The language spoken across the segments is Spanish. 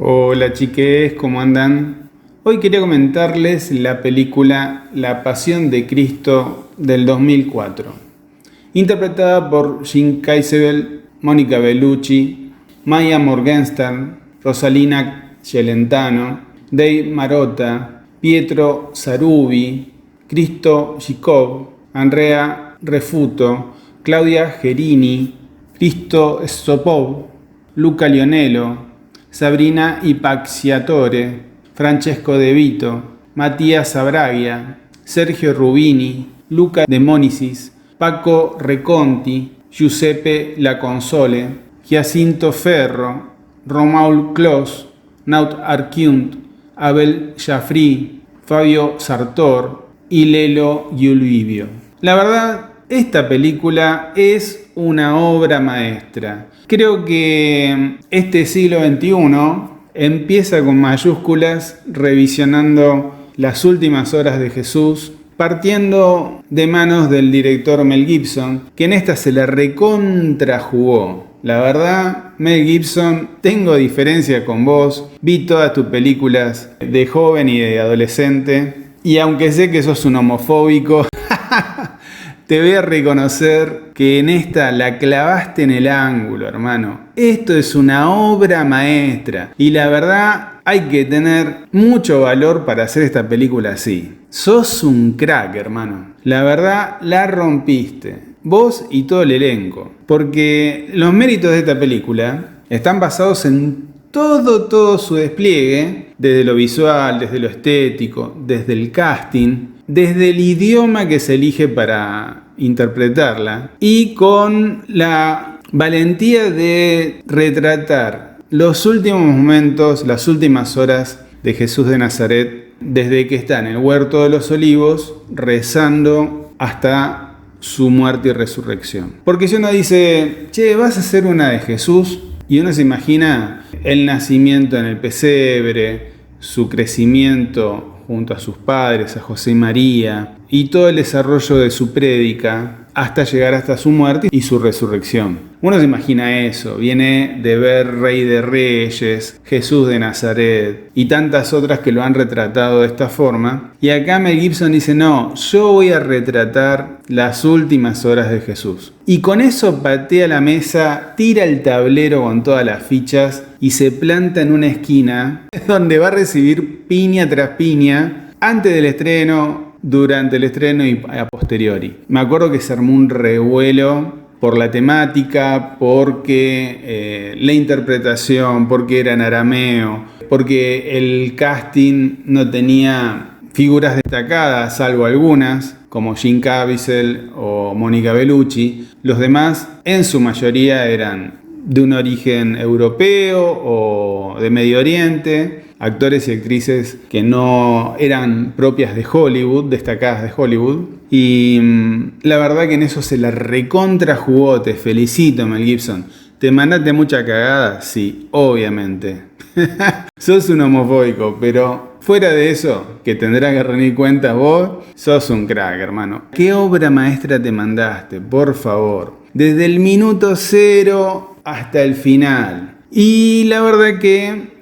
Hola chiques, ¿cómo andan? Hoy quería comentarles la película La Pasión de Cristo del 2004, interpretada por Jim Caviezel, Mónica Bellucci, Maya Morgenstern, Rosalina Celentano, Dave Marotta, Pietro Sarubi, Cristo Jacob, Andrea Refuto, Claudia Gerini, Cristo Sopov, Luca Lionello, Sabrina Ipaxiatore, Francesco De Vito, Matías Abraglia, Sergio Rubini, Luca De Monicis, Paco Reconti, Giuseppe Laconsole, Giacinto Ferro, Romaul Clos, Naut Arquiunt, Abel Jaffrey, Fabio Sartor y Lelo Giulibio. La verdad, esta película es una obra maestra. Creo que este siglo XXI empieza con mayúsculas revisionando las últimas horas de Jesús, partiendo de manos del director Mel Gibson, que en esta se la recontrajugó. La verdad, Mel Gibson, tengo diferencia con vos, vi todas tus películas de joven y de adolescente, y aunque sé que sos un homofóbico, te voy a reconocer que en esta la clavaste en el ángulo, hermano. Esto es una obra maestra. Y la verdad, hay que tener mucho valor para hacer esta película así. Sos un crack, hermano. La verdad, la rompiste. Vos y todo el elenco. Porque los méritos de esta película están basados en todo su despliegue. Desde lo visual, desde lo estético, desde el casting, desde el idioma que se elige para interpretarla y con la valentía de retratar los últimos momentos, las últimas horas de Jesús de Nazaret, desde que está en el huerto de los olivos rezando hasta su muerte y resurrección. Porque si uno dice, che, vas a hacer una de Jesús, y uno se imagina el nacimiento en el pesebre, su crecimiento junto a sus padres, a José y María, y todo el desarrollo de su prédica hasta llegar hasta su muerte y su resurrección. Uno se imagina eso, viene de ver Rey de Reyes, Jesús de Nazaret y tantas otras que lo han retratado de esta forma. Y acá Mel Gibson dice, no, yo voy a retratar las últimas horas de Jesús. Y con eso patea la mesa, tira el tablero con todas las fichas y se planta en una esquina donde va a recibir piña tras piña antes del estreno, durante el estreno y a posteriori. Me acuerdo que se armó un revuelo por la temática, porque la interpretación, porque era en arameo, porque el casting no tenía figuras destacadas, salvo algunas, como Jim Caviezel o Mónica Bellucci. Los demás, en su mayoría, eran de un origen europeo o de Medio Oriente, actores y actrices que no eran propias de Hollywood, destacadas de Hollywood. Y la verdad que en eso se la recontra jugó. Te felicito, Mel Gibson. ¿Te mandaste mucha cagada? Sí, obviamente. Sos un homofóbico, pero fuera de eso, que tendrás que rendir cuentas vos, sos un crack, hermano. ¿Qué obra maestra te mandaste? Por favor. Desde el minuto 0 hasta el final. Y la verdad que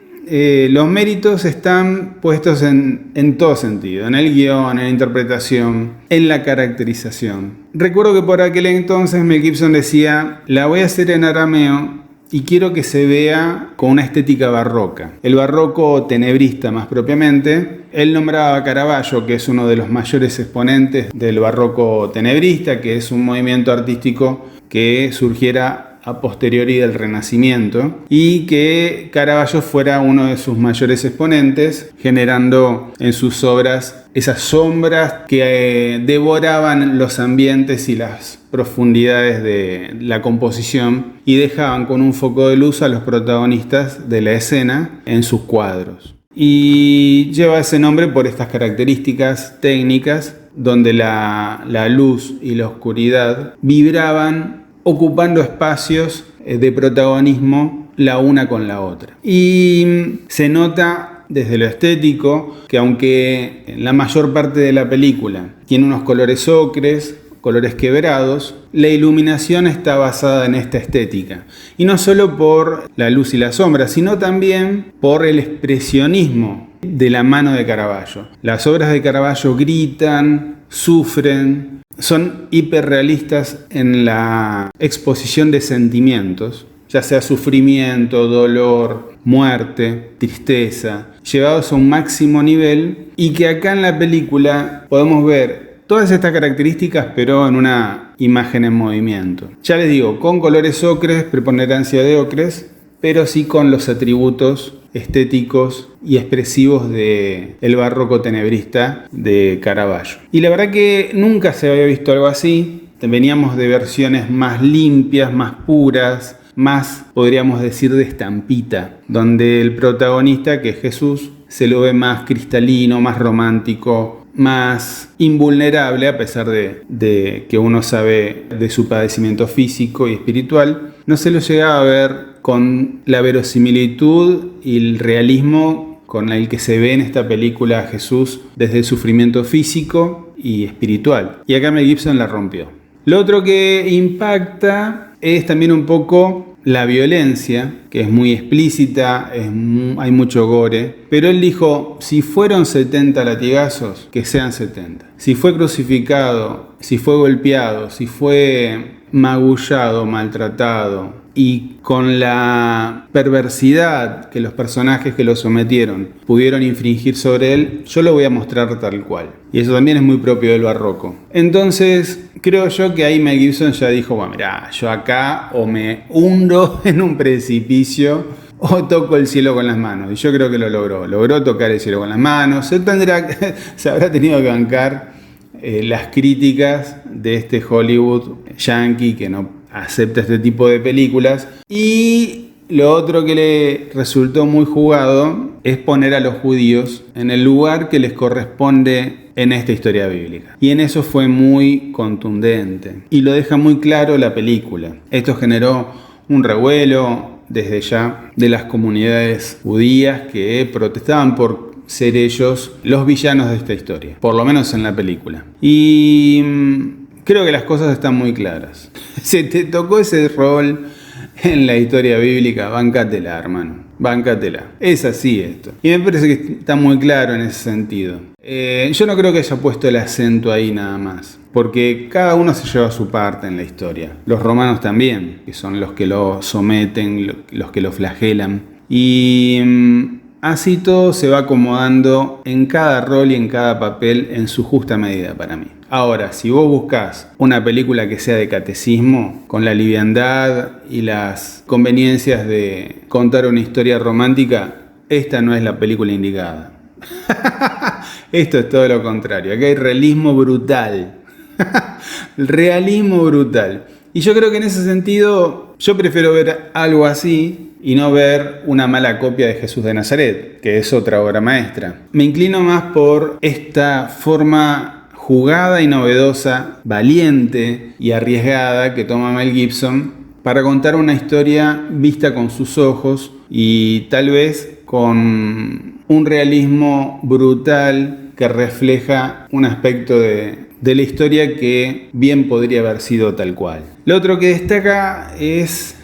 los méritos están puestos en todo sentido, en el guión, en la interpretación, en la caracterización. Recuerdo que por aquel entonces Mel Gibson decía, la voy a hacer en arameo y quiero que se vea con una estética barroca. El barroco tenebrista más propiamente. Él nombraba a Caravaggio, que es uno de los mayores exponentes del barroco tenebrista, que es un movimiento artístico que surgiera a posteriori del Renacimiento, y que Caravaggio fuera uno de sus mayores exponentes, generando en sus obras esas sombras que devoraban los ambientes y las profundidades de la composición y dejaban con un foco de luz a los protagonistas de la escena en sus cuadros. Y lleva ese nombre por estas características técnicas donde la luz y la oscuridad vibraban ocupando espacios de protagonismo la una con la otra. Y se nota desde lo estético que aunque la mayor parte de la película tiene unos colores ocres, colores quebrados, la iluminación está basada en esta estética. Y no solo por la luz y la sombra, sino también por el expresionismo de la mano de Caravaggio. Las obras de Caravaggio gritan, sufren, son hiperrealistas en la exposición de sentimientos, ya sea sufrimiento, dolor, muerte, tristeza, llevados a un máximo nivel, y que acá en la película podemos ver todas estas características, pero en una imagen en movimiento. Ya les digo, con colores ocres, preponderancia de ocres, pero sí con los atributos estéticos y expresivos del barroco tenebrista de Caravaggio. Y la verdad que nunca se había visto algo así. Veníamos de versiones más limpias, más puras, más, podríamos decir, de estampita, donde el protagonista, que es Jesús, se lo ve más cristalino, más romántico, más invulnerable, a pesar de que uno sabe de su padecimiento físico y espiritual. No se lo llegaba a ver con la verosimilitud y el realismo con el que se ve en esta película a Jesús desde el sufrimiento físico y espiritual. Y acá Mel Gibson la rompió. Lo otro que impacta es también un poco la violencia, que es muy explícita, hay mucho gore, pero él dijo, si fueron 70 latigazos, que sean 70. Si fue crucificado, si fue golpeado, si fue magullado, maltratado, y con la perversidad que los personajes que lo sometieron pudieron infringir sobre él, yo lo voy a mostrar tal cual. Y eso también es muy propio del barroco. Entonces, creo yo que ahí Mel Gibson ya dijo, bueno, mirá, yo acá o me hundo en un precipicio o toco el cielo con las manos. Y yo creo que lo logró. Logró tocar el cielo con las manos. Se habrá tenido que bancar las críticas de este Hollywood yankee que no acepta este tipo de películas. Y lo otro que le resultó muy jugado es poner a los judíos en el lugar que les corresponde en esta historia bíblica. Y en eso fue muy contundente. Y lo deja muy claro la película. Esto generó un revuelo desde ya de las comunidades judías que protestaban por ser ellos los villanos de esta historia, por lo menos en la película. Y creo que las cosas están muy claras. Se te tocó ese rol en la historia bíblica, báncatela, hermano, báncatela. Es así esto. Y me parece que está muy claro en ese sentido. Yo no creo que haya puesto el acento ahí nada más, porque cada uno se lleva su parte en la historia. Los romanos también, que son los que lo someten, los que lo flagelan. Y así todo se va acomodando en cada rol y en cada papel en su justa medida para mí. Ahora, si vos buscás una película que sea de catecismo, con la liviandad y las conveniencias de contar una historia romántica, esta no es la película indicada. Esto es todo lo contrario. Acá hay realismo brutal. Realismo brutal. Y yo creo que en ese sentido, yo prefiero ver algo así y no ver una mala copia de Jesús de Nazaret, que es otra obra maestra. Me inclino más por esta forma jugada y novedosa, valiente y arriesgada que toma Mel Gibson para contar una historia vista con sus ojos y tal vez con un realismo brutal que refleja un aspecto de la historia que bien podría haber sido tal cual. Lo otro que destaca es,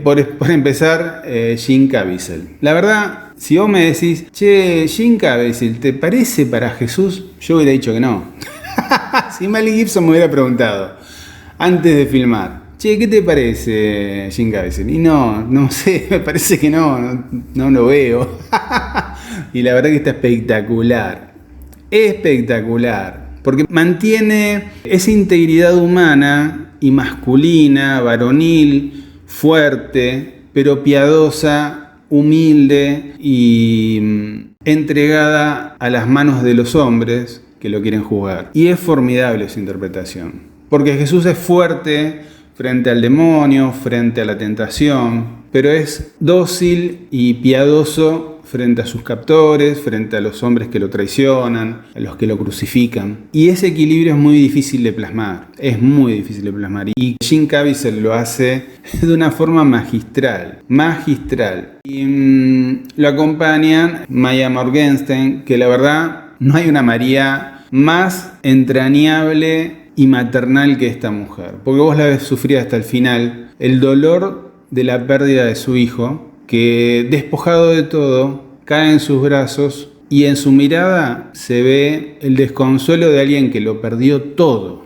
por empezar, Jim Caviezel. La verdad, si vos me decís, che, Jim Caviezel, ¿te parece para Jesús? Yo hubiera dicho que no. Si Mel Gibson me hubiera preguntado antes de filmar, che, ¿qué te parece Jim Caviezel? Y no sé, me parece que no lo veo. Y la verdad que está espectacular. Espectacular. Porque mantiene esa integridad humana y masculina, varonil, fuerte, pero piadosa, humilde y entregada a las manos de los hombres que lo quieren juzgar. Y es formidable su interpretación. Porque Jesús es fuerte frente al demonio, frente a la tentación, pero es dócil y piadoso frente a sus captores, frente a los hombres que lo traicionan, a los que lo crucifican. Y ese equilibrio es muy difícil de plasmar, Y Jim Caviezel lo hace de una forma magistral. Y lo acompañan Maya Morgenstern, que la verdad no hay una María más entrañable y maternal que esta mujer. Porque vos la ves sufrir hasta el final el dolor de la pérdida de su hijo, que despojado de todo, cae en sus brazos y en su mirada se ve el desconsuelo de alguien que lo perdió todo,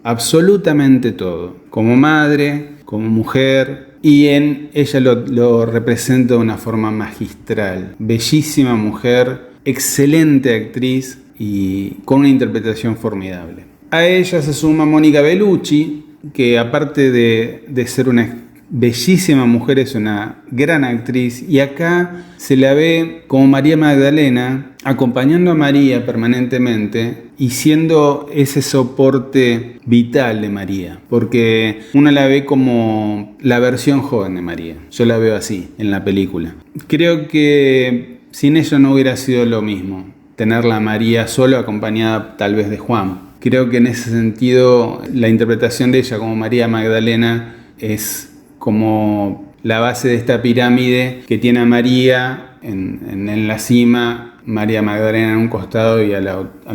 absolutamente todo, como madre, como mujer, y en ella lo representa de una forma magistral. Bellísima mujer, excelente actriz y con una interpretación formidable. A ella se suma Mónica Bellucci, que aparte de ser una bellísima mujer, es una gran actriz, y acá se la ve como María Magdalena, acompañando a María permanentemente y siendo ese soporte vital de María, porque uno la ve como la versión joven de María. Yo la veo así en la película. Creo que sin ella no hubiera sido lo mismo tenerla a María solo, acompañada tal vez de Juan. Creo que en ese sentido la interpretación de ella como María Magdalena es como la base de esta pirámide que tiene a María en la cima, María Magdalena en un costado y al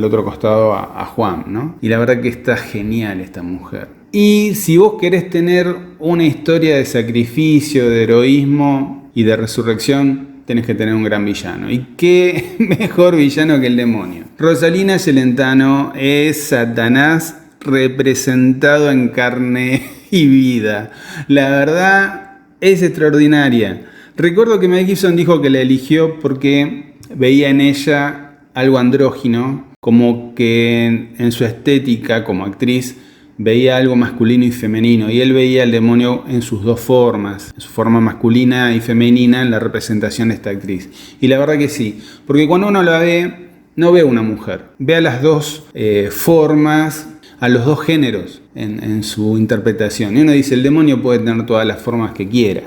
otro costado a Juan, ¿no? Y la verdad que está genial esta mujer. Y si vos querés tener una historia de sacrificio, de heroísmo y de resurrección, tenés que tener un gran villano. ¿Y qué mejor villano que el demonio? Rosalina Celentano es Satanás representado en carne y vida. La verdad es extraordinaria. Recuerdo que Mel Gibson dijo que la eligió porque veía en ella algo andrógino, como que en su estética como actriz veía algo masculino y femenino, y él veía al demonio en sus dos formas, en su forma masculina y femenina en la representación de esta actriz. Y la verdad que sí, porque cuando uno la ve, no ve una mujer, ve a las dos formas, a los dos géneros en su interpretación. Y uno dice, el demonio puede tener todas las formas que quiera.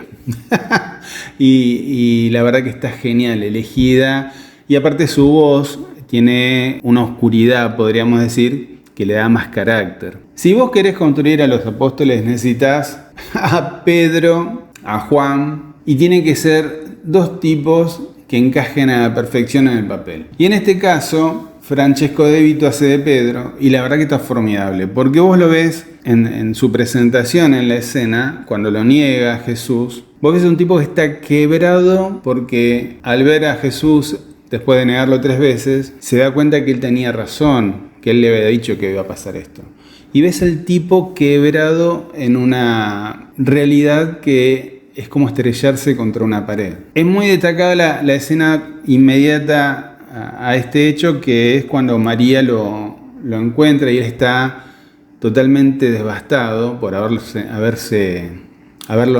y la verdad que está genial, elegida. Y aparte su voz tiene una oscuridad, podríamos decir, que le da más carácter. Si vos querés construir a los apóstoles, necesitas a Pedro, a Juan, y tienen que ser dos tipos que encajen a la perfección en el papel. Y en este caso, Francesco De Vito hace de Pedro, y la verdad que está formidable, porque vos lo ves en su presentación en la escena, cuando lo niega a Jesús, vos ves un tipo que está quebrado porque al ver a Jesús, después de negarlo 3 veces, se da cuenta que él tenía razón, que él le había dicho que iba a pasar esto. Y ves al tipo quebrado en una realidad que es como estrellarse contra una pared. Es muy destacada la escena inmediata a este hecho, que es cuando María lo encuentra y él está totalmente devastado por haberlo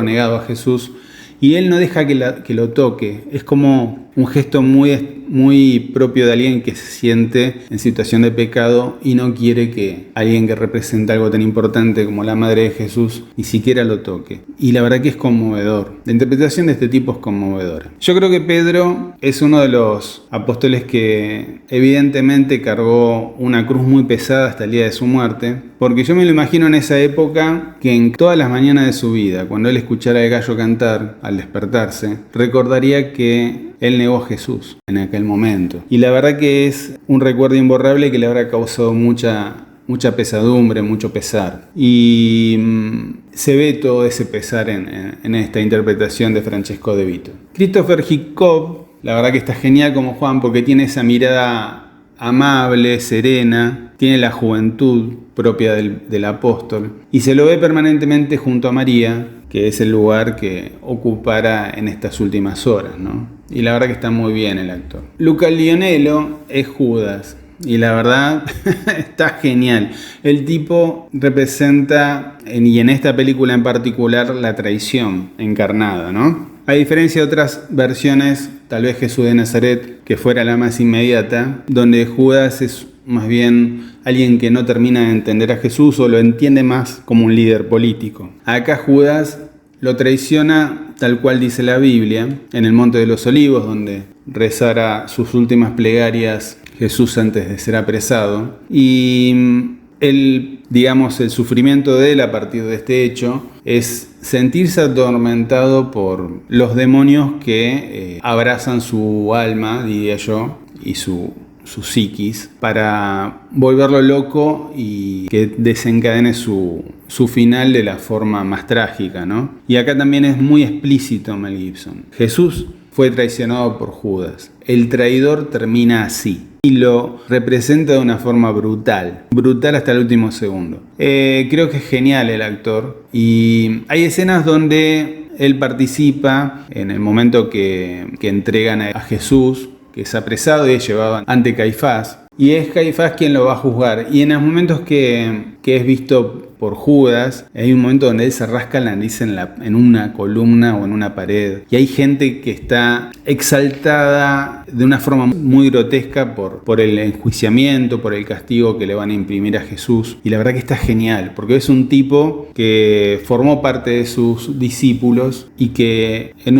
negado a Jesús, y él no deja que lo toque. Es como un gesto muy propio de alguien que se siente en situación de pecado y no quiere que alguien que representa algo tan importante como la Madre de Jesús ni siquiera lo toque. Y la verdad que es conmovedor. La interpretación de este tipo es conmovedora. Yo creo que Pedro es uno de los apóstoles que evidentemente cargó una cruz muy pesada hasta el día de su muerte, porque yo me lo imagino en esa época que en todas las mañanas de su vida, cuando él escuchara el gallo cantar al despertarse, recordaría que él negó a Jesús en aquel momento. Y la verdad que es un recuerdo imborrable que le habrá causado mucha pesadumbre, mucho pesar. Y se ve todo ese pesar en esta interpretación de Francesco De Vito. Christopher Hitchcock, la verdad que está genial como Juan, porque tiene esa mirada amable, serena, tiene la juventud propia del apóstol, y se lo ve permanentemente junto a María, que es el lugar que ocupará en estas últimas horas, ¿no? Y la verdad que está muy bien el actor. Luca Lionello es Judas, y la verdad está genial. El tipo representa, y en esta película en particular, la traición encarnada, ¿no? A diferencia de otras versiones, tal vez Jesús de Nazaret, que fuera la más inmediata, donde Judas es más bien alguien que no termina de entender a Jesús o lo entiende más como un líder político. Acá Judas lo traiciona tal cual dice la Biblia, en el Monte de los Olivos, donde rezara sus últimas plegarias Jesús antes de ser apresado. Y el sufrimiento de él a partir de este hecho es sentirse atormentado por los demonios que abrazan su alma, diría yo, y su psiquis para volverlo loco y que desencadene su final de la forma más trágica, ¿no? Y acá también es muy explícito Mel Gibson. Jesús fue traicionado por Judas. El traidor termina así. Y lo representa de una forma brutal hasta el último segundo. Creo que es genial el actor. Y hay escenas donde él participa en el momento que entregan a Jesús, que es apresado y es llevado ante Caifás. Y es Caifás quien lo va a juzgar. Y en los momentos que es visto por Judas, hay un momento donde él se rasca la nariz en una columna o en una pared. Y hay gente que está exaltada de una forma muy grotesca por el enjuiciamiento, por el castigo que le van a imprimir a Jesús. Y la verdad que está genial, porque es un tipo que formó parte de sus discípulos y que de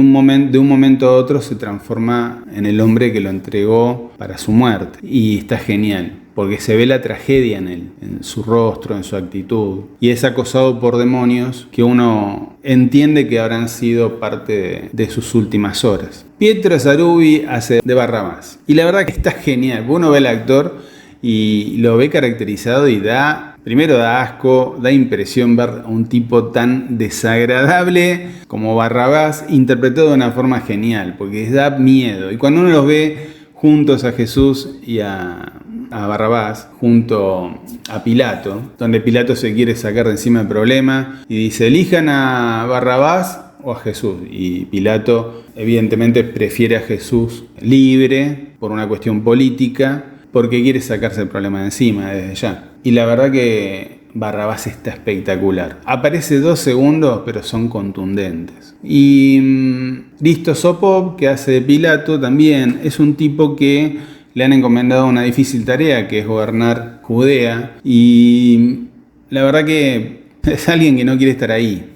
un momento a otro se transforma en el hombre que lo entregó para su muerte. Y está genial, porque se ve la tragedia en él, en su rostro, en su actitud. Y es acosado por demonios que uno entiende que habrán sido parte de sus últimas horas. Pietro Zarubi hace de Barrabás. Y la verdad que está genial. Uno ve al actor y lo ve caracterizado y primero da asco, da impresión ver a un tipo tan desagradable como Barrabás interpretado de una forma genial, porque da miedo. Y cuando uno los ve juntos a Jesús y a Barrabás, junto a Pilato, donde Pilato se quiere sacar de encima el problema y dice: elijan a Barrabás o a Jesús. Y Pilato evidentemente prefiere a Jesús libre por una cuestión política, porque quiere sacarse el problema de encima desde ya. Y la verdad que Barrabás está espectacular. Aparece 2 segundos, pero son contundentes. Y Risto Sopov, que hace de Pilato, también es un tipo que le han encomendado una difícil tarea, que es gobernar Judea. Y la verdad que es alguien que no quiere estar ahí.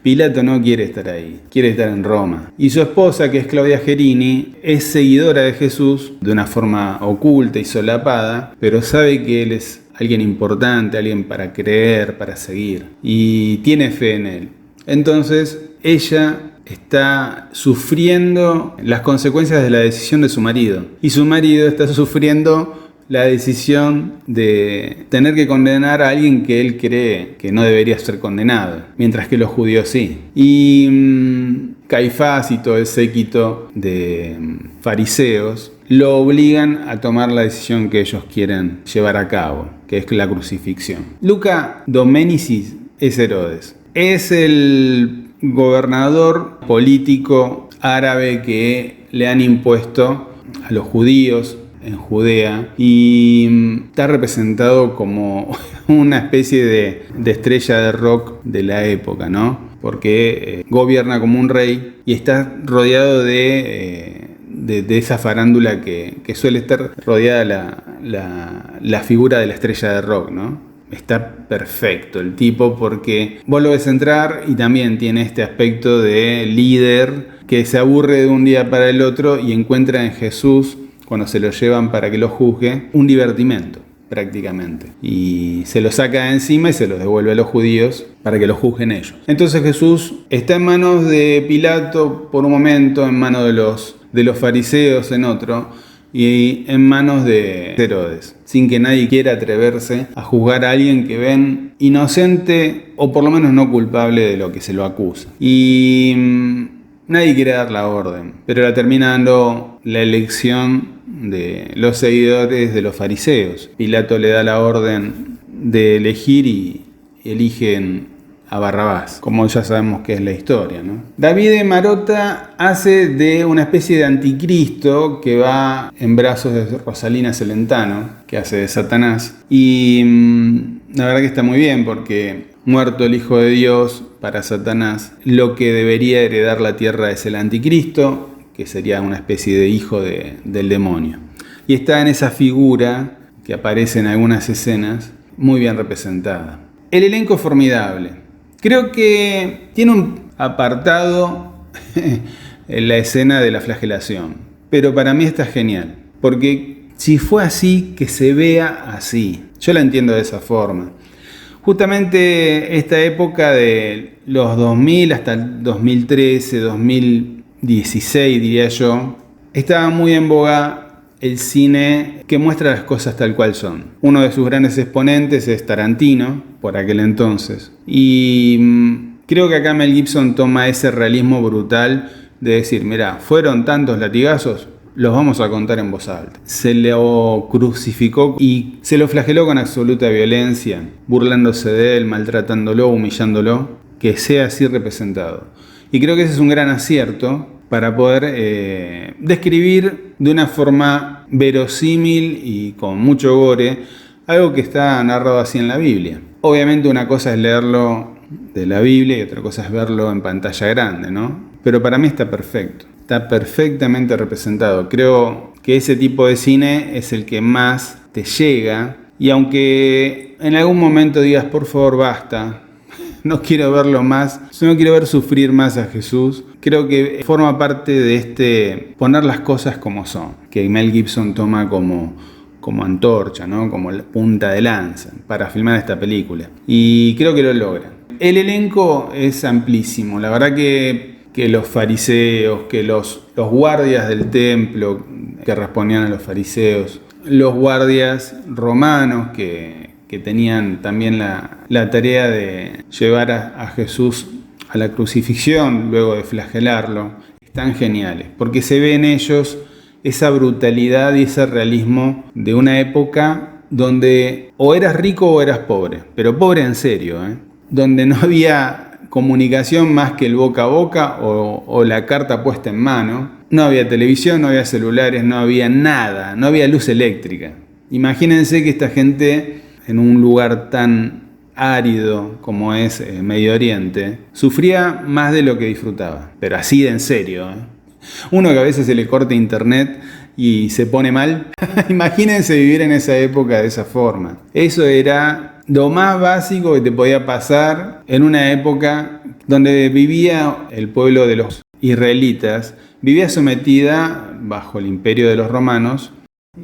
Pilato no quiere estar ahí, quiere estar en Roma. Y su esposa, que es Claudia Gerini, es seguidora de Jesús de una forma oculta y solapada, pero sabe que él es alguien importante, alguien para creer, para seguir. Y tiene fe en él. Entonces, ella está sufriendo las consecuencias de la decisión de su marido. Y su marido está sufriendo la decisión de tener que condenar a alguien que él cree que no debería ser condenado, mientras que los judíos sí. Y Caifás y todo el séquito de fariseos lo obligan a tomar la decisión que ellos quieren llevar a cabo, que es la crucifixión. Luca Domenicis es Herodes. Es el gobernador político árabe que le han impuesto a los judíos en Judea, y está representado como una especie de estrella de rock de la época, ¿no? Porque gobierna como un rey y está rodeado de esa farándula que suele estar rodeada la figura de la estrella de rock, ¿no? Está perfecto el tipo, porque vos lo ves entrar y también tiene este aspecto de líder que se aburre de un día para el otro y encuentra en Jesús, cuando se lo llevan para que lo juzgue, un divertimento prácticamente. Y se lo saca de encima y se lo devuelve a los judíos para que lo juzguen ellos. Entonces Jesús está en manos de Pilato por un momento, en manos de los fariseos en otro, y en manos de Herodes, sin que nadie quiera atreverse a juzgar a alguien que ven inocente o por lo menos no culpable de lo que se lo acusa. Y nadie quiere dar la orden, pero la termina dando la elección de los seguidores de los fariseos. Pilato le da la orden de elegir y eligen a Barrabás, como ya sabemos que es la historia, ¿no? Davide Marotta hace de una especie de anticristo que va en brazos de Rosalina Celentano, que hace de Satanás. Y la verdad que está muy bien, porque muerto el Hijo de Dios, para Satanás lo que debería heredar la tierra es el anticristo, que sería una especie de hijo del demonio. Y está en esa figura que aparece en algunas escenas, muy bien representada. El elenco es formidable. Creo que tiene un apartado en la escena de la flagelación, pero para mí está genial, porque si fue así, que se vea así. Yo la entiendo de esa forma. Justamente esta época de los 2000 hasta el 2013, 2016 diría yo, estaba muy en boga el cine que muestra las cosas tal cual son. Uno de sus grandes exponentes es Tarantino, por aquel entonces. Y creo que acá Mel Gibson toma ese realismo brutal de decir, mirá, fueron tantos latigazos, los vamos a contar en voz alta. Se lo crucificó y se lo flageló con absoluta violencia, burlándose de él, maltratándolo, humillándolo, que sea así representado. Y creo que ese es un gran acierto para poder describir de una forma verosímil y con mucho gore algo que está narrado así en la Biblia. Obviamente una cosa es leerlo de la Biblia y otra cosa es verlo en pantalla grande, ¿no? Pero para mí está perfecto, está perfectamente representado. Creo que ese tipo de cine es el que más te llega, y aunque en algún momento digas, por favor, basta, no quiero verlo más, no quiero ver sufrir más a Jesús, creo que forma parte de este poner las cosas como son, que Mel Gibson toma como antorcha, ¿no? Como la punta de lanza para filmar esta película. Y creo que lo logra. El elenco es amplísimo, la verdad que los fariseos, que los guardias del templo que respondían a los fariseos, los guardias romanos que tenían también la tarea de llevar a Jesús a la crucifixión luego de flagelarlo, están geniales, porque se ve en ellos esa brutalidad y ese realismo de una época donde o eras rico o eras pobre, pero pobre en serio, donde no había comunicación más que el boca a boca o la carta puesta en mano, no había televisión, no había celulares, no había nada, no había luz eléctrica. Imagínense que esta gente en un lugar tan árido como es Medio Oriente, sufría más de lo que disfrutaba, pero así de en serio. Uno que a veces se le corta internet y se pone mal, imagínense vivir en esa época de esa forma. Eso era lo más básico que te podía pasar en una época donde vivía el pueblo de los israelitas, vivía sometida bajo el imperio de los romanos,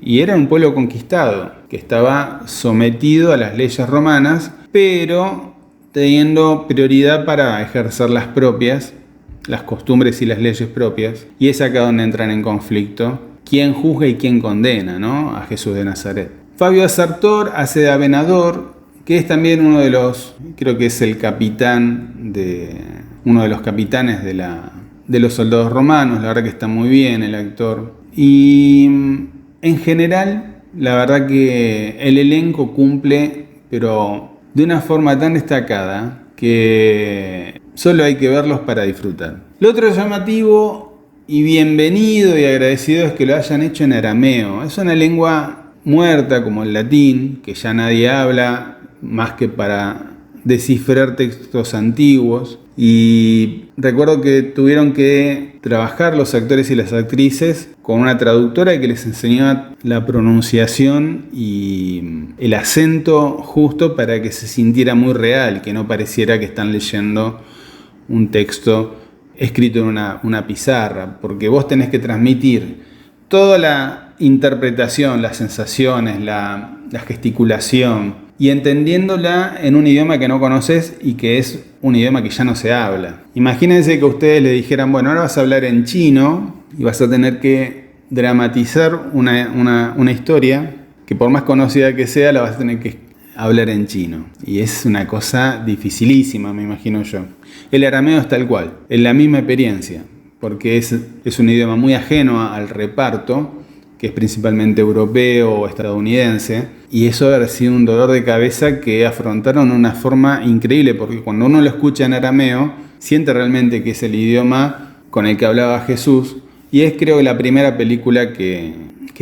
y era un pueblo conquistado, que estaba sometido a las leyes romanas, pero teniendo prioridad para ejercer las propias, las costumbres y las leyes propias. Y es acá donde entran en conflicto quién juzga y quién condena, ¿no? A Jesús de Nazaret. Fabio Sartor hace de Avenador, que es también uno de los, creo que es el capitán uno de los capitanes de los soldados romanos. La verdad que está muy bien el actor. Y en general, la verdad que el elenco cumple, pero de una forma tan destacada que solo hay que verlos para disfrutar. Lo otro llamativo y bienvenido y agradecido es que lo hayan hecho en arameo. Es una lengua muerta como el latín, que ya nadie habla más que para descifrar textos antiguos. Y recuerdo que tuvieron que trabajar los actores y las actrices con una traductora que les enseñaba la pronunciación y el acento justo para que se sintiera muy real, que no pareciera que están leyendo un texto escrito en una pizarra, porque vos tenés que transmitir toda la interpretación, las sensaciones, la gesticulación, y entendiéndola en un idioma que no conoces y que es un idioma que ya no se habla. Imagínense que ustedes le dijeran, bueno, ahora vas a hablar en chino y vas a tener que dramatizar una historia que por más conocida que sea, la vas a tener que hablar en chino. Y es una cosa dificilísima, me imagino yo. El arameo es tal cual, es la misma experiencia, porque es un idioma muy ajeno al reparto, que es principalmente europeo o estadounidense, y eso debe haber sido un dolor de cabeza que afrontaron de una forma increíble, porque cuando uno lo escucha en arameo, siente realmente que es el idioma con el que hablaba Jesús, y es creo que la primera película que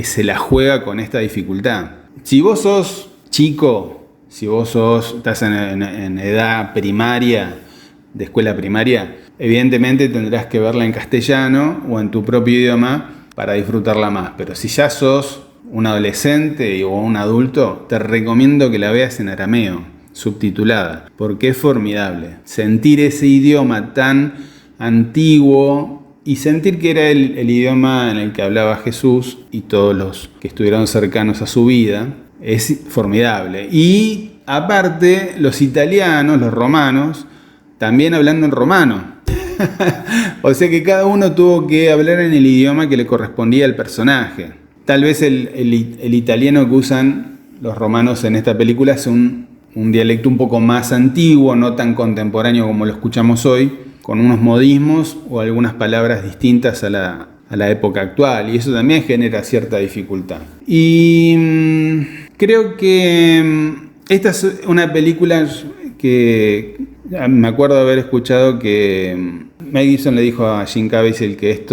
se la juega con esta dificultad. Si vos sos chico, si vos estás en edad primaria, de escuela primaria, evidentemente tendrás que verla en castellano o en tu propio idioma para disfrutarla más. Pero si ya sos un adolescente o un adulto, te recomiendo que la veas en arameo, subtitulada, porque es formidable. Sentir ese idioma tan antiguo y sentir que era el idioma en el que hablaba Jesús y todos los que estuvieron cercanos a su vida, es formidable. Y aparte, los italianos, los romanos, también hablando en romano. O sea que cada uno tuvo que hablar en el idioma que le correspondía al personaje. Tal vez el italiano que usan los romanos en esta película es un dialecto un poco más antiguo, no tan contemporáneo como lo escuchamos hoy, con unos modismos o algunas palabras distintas a la época actual, y eso también genera cierta dificultad. Y creo que esta es una película que me acuerdo de haber escuchado que Mel Gibson le dijo a Jim Caviezel que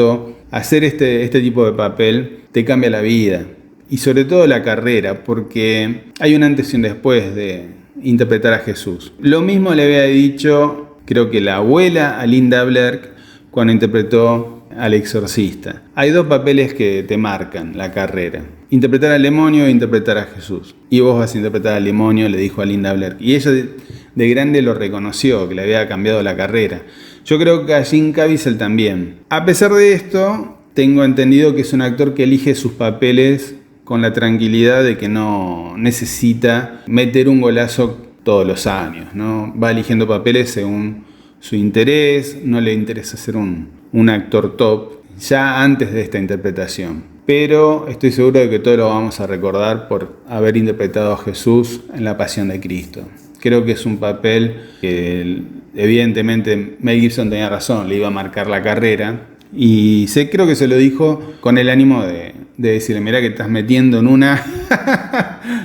hacer este tipo de papel te cambia la vida, y sobre todo la carrera, porque hay un antes y un después de interpretar a Jesús. Lo mismo le había dicho, creo que la abuela a Linda Blair cuando interpretó al exorcista. Hay dos papeles que te marcan la carrera: interpretar al demonio e interpretar a Jesús. Y vos vas a interpretar al demonio, le dijo a Linda Blair. Y ella de grande lo reconoció, que le había cambiado la carrera. Yo creo que a Jim Caviezel también. A pesar de esto, tengo entendido que es un actor que elige sus papeles con la tranquilidad de que no necesita meter un golazo todos los años, ¿no? Va eligiendo papeles según su interés, no le interesa ser un actor top ya antes de esta interpretación. Pero estoy seguro de que todos lo vamos a recordar por haber interpretado a Jesús en La Pasión de Cristo. Creo que es un papel que evidentemente Mel Gibson tenía razón, le iba a marcar la carrera. Y creo que se lo dijo con el ánimo de decirle: mirá que estás metiendo en una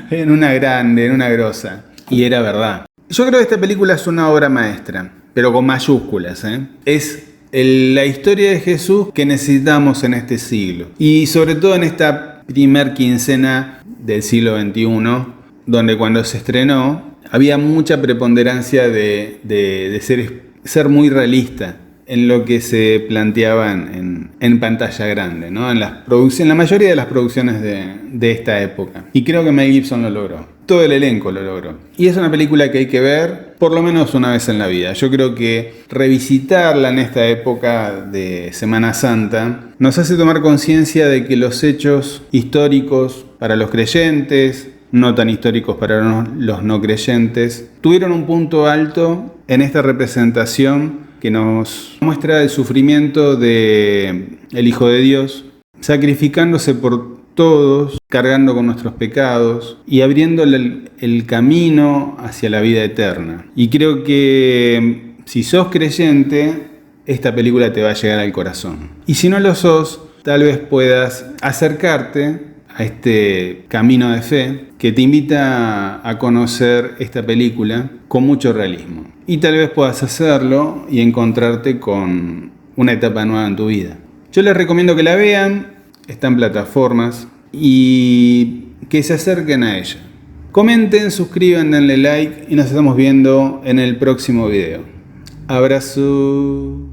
grande, en una grosa. Y era verdad. Yo creo que esta película es una obra maestra, pero con mayúsculas, ¿eh? Es la historia de Jesús que necesitamos en este siglo. Y sobre todo en esta primer quincena del siglo XXI, donde cuando se estrenó había mucha preponderancia de ser muy realista en lo que se planteaba en pantalla grande, ¿no? En la mayoría de las producciones de esta época. Y creo que Mel Gibson lo logró. Todo el elenco lo logró. Y es una película que hay que ver por lo menos una vez en la vida. Yo creo que revisitarla en esta época de Semana Santa nos hace tomar conciencia de que los hechos históricos para los creyentes, no tan históricos para los no creyentes, tuvieron un punto alto en esta representación que nos muestra el sufrimiento del Hijo de Dios, sacrificándose por todos, cargando con nuestros pecados y abriéndole el camino hacia la vida eterna. Y creo que si sos creyente, esta película te va a llegar al corazón. Y si no lo sos, tal vez puedas acercarte a este camino de fe que te invita a conocer esta película con mucho realismo. Y tal vez puedas hacerlo y encontrarte con una etapa nueva en tu vida. Yo les recomiendo que la vean, está en plataformas, y que se acerquen a ella. Comenten, suscriban, denle like y nos estamos viendo en el próximo video. Abrazo.